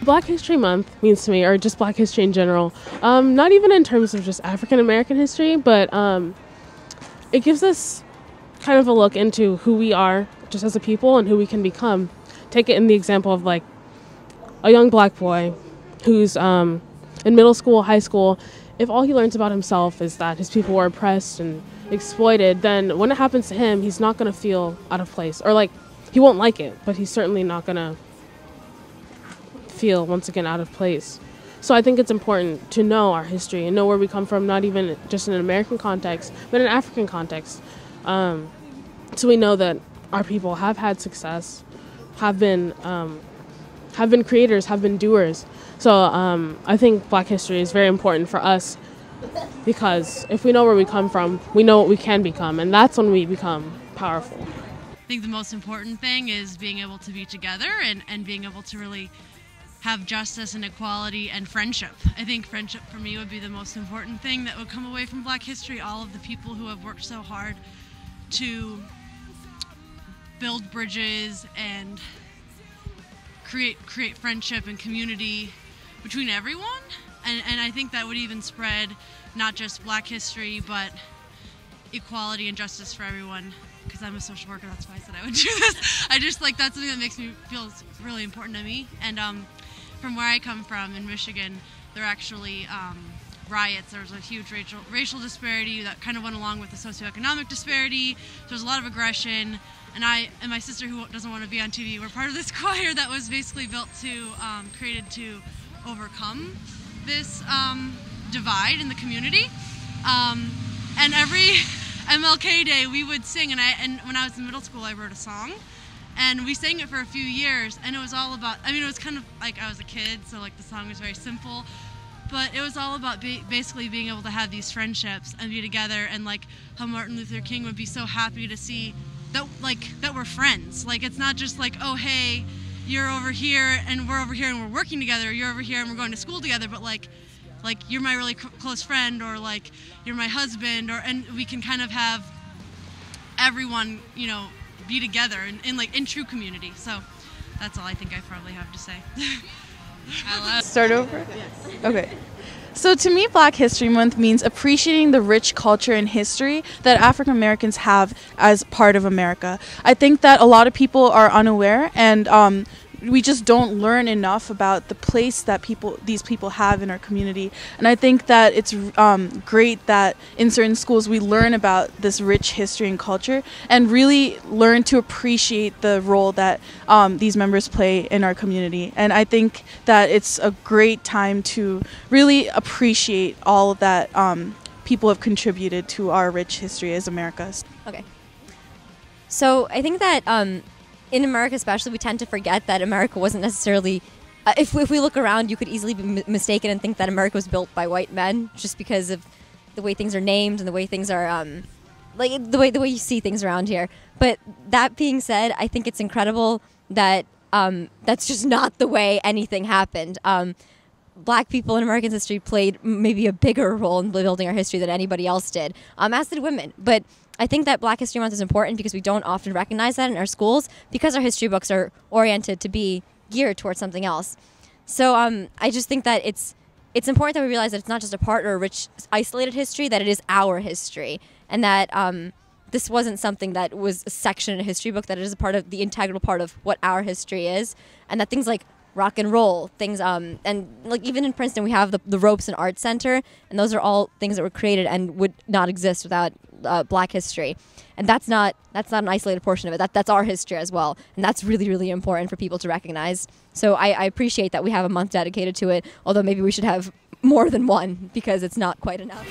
Black History Month means to me, or just Black history in general, not even in terms of just African American history, but it gives us kind of a look into who we are just as a people and who we can become. Take it in the example of like a young black boy who's in middle school, high school. If all he learns about himself is that his people were oppressed and exploited, then when it happens to him, he's not going to feel out of place. Or like, he won't like it, but he's certainly not going to feel, once again, out of place. So I think it's important to know our history and know where we come from, not even just in an American context, but in an African context. So we know that our people have had success, have been creators, have been doers. So I think Black history is very important for us because if we know where we come from, we know what we can become, and that's when we become powerful. I think the most important thing is being able to be together and being able to really have justice and equality and friendship. I think friendship for me would be the most important thing that would come away from Black history. All of the people who have worked so hard to build bridges and create friendship and community between everyone. And I think that would even spread not just Black history, but equality and justice for everyone. Because I'm a social worker, that's why I said I would do this. I just like, that's something that makes me feel really important to me. And from where I come from in Michigan, there are actually riots. There was a huge racial disparity that kind of went along with the socioeconomic disparity. There was a lot of aggression. And I and my sister, who doesn't want to be on TV, were part of this choir that was basically built to, created to overcome this divide in the community. And every MLK Day we would sing, and when I was in middle school I wrote a song, and we sang it for a few years, and it was all about, I mean, it was kind of like I was a kid, so like the song was very simple, but it was all about basically being able to have these friendships and be together, and like how Martin Luther King would be so happy to see that we're friends. Like, it's not just like, oh hey, you're over here and we're over here and we're working together, or you're over here and we're going to school together, but like you're my really close friend, or like you're my husband, and we can kind of have everyone, you know, be together in true community. So that's all I think I probably have to say. Start over? Yes. Okay. So to me, Black History Month means appreciating the rich culture and history that African Americans have as part of America. I think that a lot of people are unaware, and we just don't learn enough about the place that these people have in our community. And I think that it's great that in certain schools we learn about this rich history and culture and really learn to appreciate the role that these members play in our community. And I think that it's a great time to really appreciate all that people have contributed to our rich history as Americas. Okay. So I think that in America especially, we tend to forget that America wasn't necessarily, if we look around, you could easily be mistaken and think that America was built by white men just because of the way things are named and the way things are, like the way you see things around here. But that being said, I think it's incredible that that's just not the way anything happened. Black people in American history played maybe a bigger role in building our history than anybody else did, as did women. But I think that Black History Month is important because we don't often recognize that in our schools because our history books are oriented to be geared towards something else. So I just think that it's important that we realize that it's not just a part or a rich, isolated history, that it is our history, and that this wasn't something that was a section in a history book, that it is a part of the integral part of what our history is, and that things like rock and roll, things, and like even in Princeton we have the Ropes and Art Center, and those are all things that were created and would not exist without Black history, and that's not an isolated portion of it. That's our history as well, and that's really, really important for people to recognize. So I appreciate that we have a month dedicated to it, although maybe we should have more than one because it's not quite enough.